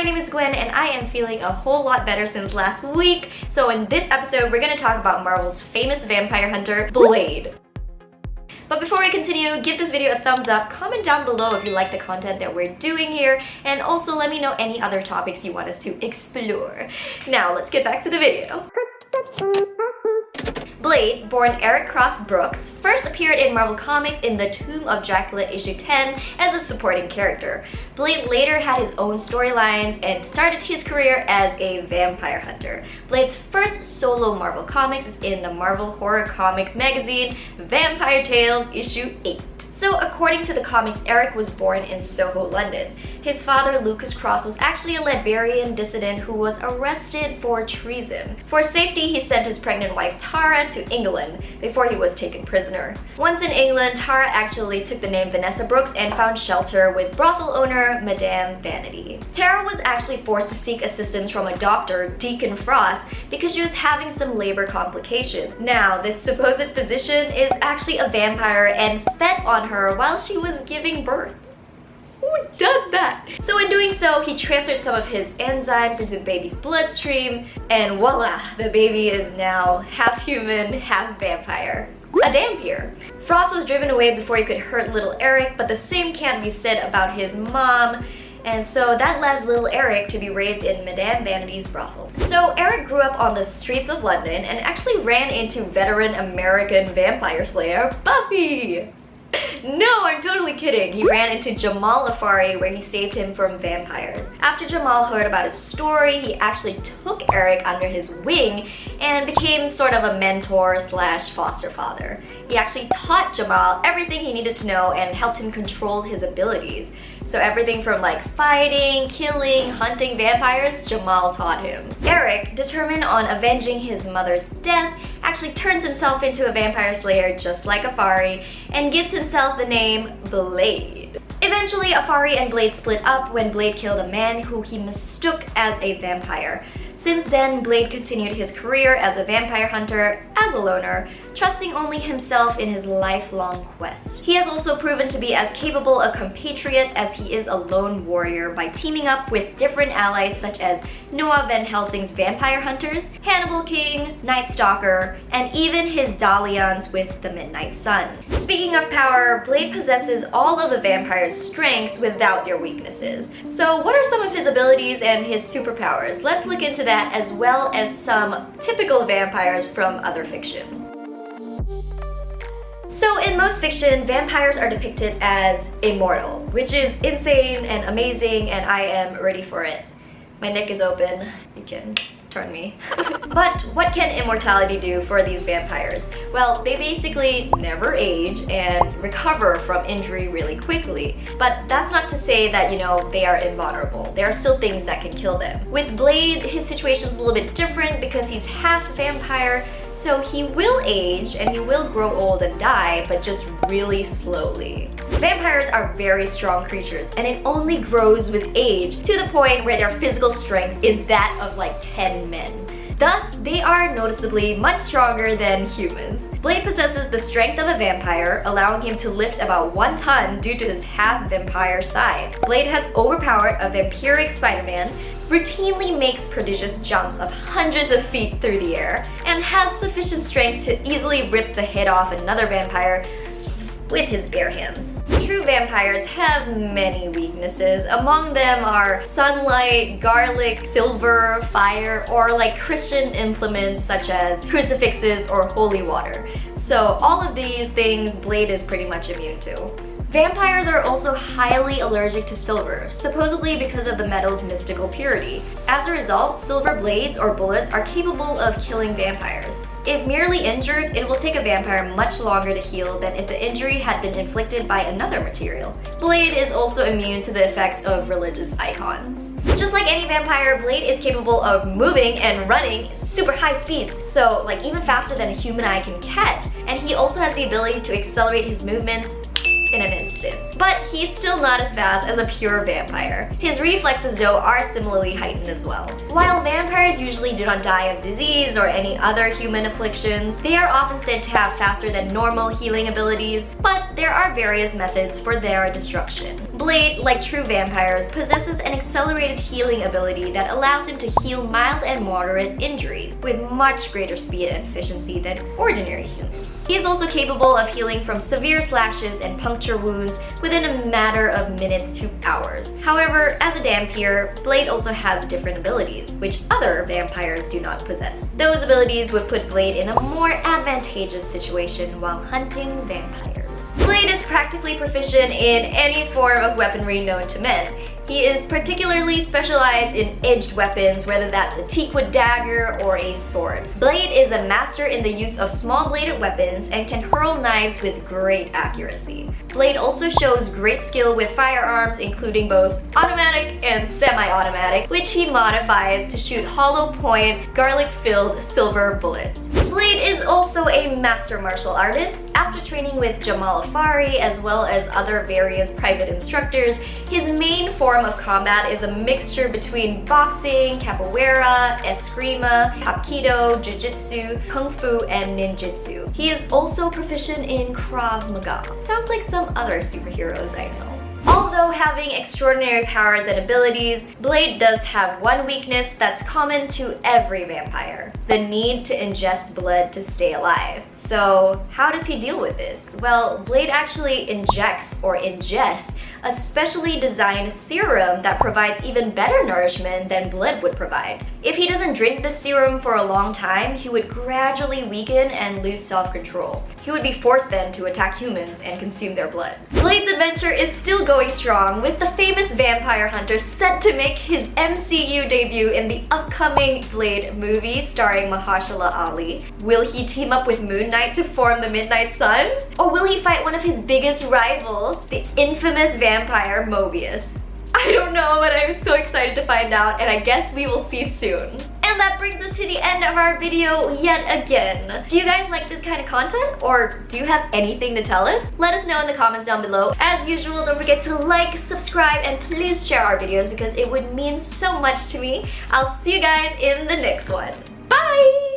my name is Gwen and I am feeling a whole lot better since last week. So in this episode, we're gonna talk about Marvel's famous vampire hunter, Blade. But before we continue, give this video a thumbs up, comment down below if you like the content that we're doing here, and also let me know any other topics you want us to explore. Now, let's get back to the video. Blade, born Eric Cross Brooks, first appeared in Marvel Comics in The Tomb of Dracula issue 10 as a supporting character. Blade later had his own storylines and started his career as a vampire hunter. Blade's first solo Marvel Comics is in the Marvel Horror Comics magazine, Vampire Tales issue 8. So according to the comics, Eric was born in Soho, London. His father, Lucas Cross, was actually a Liberian dissident who was arrested for treason. For safety, he sent his pregnant wife Tara to England before he was taken prisoner. Once in England, Tara actually took the name Vanessa Brooks and found shelter with brothel owner Madame Vanity. Tara was actually forced to seek assistance from a doctor, Deacon Frost, because she was having some labor complications. Now, this supposed physician is actually a vampire and fed on her while she was giving birth. Who does that? So in doing so, he transferred some of his enzymes into the baby's bloodstream, and voila, the baby is now half human, half vampire. A dampier. Frost was driven away before he could hurt little Eric, but the same can't be said about his mom, and so that led little Eric to be raised in Madame Vanity's brothel. So Eric grew up on the streets of London and actually ran into veteran American vampire slayer Buffy. No, I'm totally kidding. He ran into Jamal Afari where he saved him from vampires. After Jamal heard about his story, he actually took Eric under his wing and became sort of a mentor slash foster father. He actually taught Jamal everything he needed to know and helped him control his abilities. So everything from like fighting, killing, hunting vampires, Jamal taught him. Eric, determined on avenging his mother's death, actually turns himself into a vampire slayer just like Afari and gives himself the name Blade. Eventually, Afari and Blade split up when Blade killed a man who he mistook as a vampire. Since then, Blade continued his career as a vampire hunter as a loner, trusting only himself in his lifelong quest. He has also proven to be as capable a compatriot as he is a lone warrior by teaming up with different allies such as Noah Van Helsing's vampire hunters, Hannibal King, Night Stalker, and even his dalliance with the Midnight Sun. Speaking of power, Blade possesses all of the vampire's strengths without their weaknesses. So what are some of his abilities and his superpowers? Let's look into that as well as some typical vampires from other fiction. So in most fiction, vampires are depicted as immortal, which is insane and amazing, and I am ready for it. My neck is open, you can turn me. But what can immortality do for these vampires? Well, they basically never age and recover from injury really quickly. But that's not to say that, they are invulnerable. There are still things that can kill them. With Blade, his situation is a little bit different because he's half vampire, so he will age and he will grow old and die, but just really slowly. Vampires are very strong creatures, and it only grows with age to the point where their physical strength is that of like 10 men. Thus, they are noticeably much stronger than humans. Blade possesses the strength of a vampire, allowing him to lift about 1 ton due to his half-vampire side. Blade has overpowered a vampiric Spider-Man, routinely makes prodigious jumps of hundreds of feet through the air, and has sufficient strength to easily rip the head off another vampire with his bare hands. True vampires have many weaknesses. Among them are sunlight, garlic, silver, fire, or like Christian implements such as crucifixes or holy water. So all of these things Blade is pretty much immune to. Vampires are also highly allergic to silver, supposedly because of the metal's mystical purity. As a result, silver blades or bullets are capable of killing vampires. If merely injured, it will take a vampire much longer to heal than if the injury had been inflicted by another material. Blade is also immune to the effects of religious icons. Just like any vampire, Blade is capable of moving and running super high speeds, so like even faster than a human eye can catch. And he also has the ability to accelerate his movements in an instant. But he's still not as fast as a pure vampire. His reflexes though are similarly heightened as well. While vampires usually do not die of disease or any other human afflictions, they are often said to have faster than normal healing abilities, but there are various methods for their destruction. Blade, like true vampires, possesses an accelerated healing ability that allows him to heal mild and moderate injuries with much greater speed and efficiency than ordinary humans. He is also capable of healing from severe slashes and puncture wounds within a matter of minutes to hours. However, as a Dhampir, Blade also has different abilities, which other vampires do not possess. Those abilities would put Blade in a more advantageous situation while hunting vampires. Blade is practically proficient in any form of weaponry known to men. He is particularly specialized in edged weapons, whether that's a teakwood dagger or a sword. Blade is a master in the use of small bladed weapons and can hurl knives with great accuracy. Blade also shows great skill with firearms, including both automatic and semi-automatic, which he modifies to shoot hollow point, garlic-filled silver bullets. Blade is also a master martial artist. After training with Jamal Afari as well as other various private instructors, his main form of combat is a mixture between boxing, capoeira, eskrima, hapkido, jiu-jitsu, kung fu, and ninjutsu. He is also proficient in Krav Maga. Sounds like some other superheroes I know. Although having extraordinary powers and abilities, Blade does have one weakness that's common to every vampire: the need to ingest blood to stay alive. So how does he deal with this? Well, Blade actually injects or ingests a specially designed serum that provides even better nourishment than blood would provide. If he doesn't drink this serum for a long time, he would gradually weaken and lose self-control. He would be forced then to attack humans and consume their blood. Blade's adventure is still going strong, with the famous vampire hunter set to make his MCU debut in the upcoming Blade movie starring Mahershala Ali. Will he team up with Moon Knight to form the Midnight Suns? Or will he fight one of his biggest rivals, the infamous vampire Mobius? I don't know, but I'm so excited to find out, and I guess we will see soon. And that brings us to the end of our video yet again. Do you guys like this kind of content, or do you have anything to tell us? Let us know in the comments down below. As usual, don't forget to like, subscribe, and please share our videos because it would mean so much to me. I'll see you guys in the next one. Bye!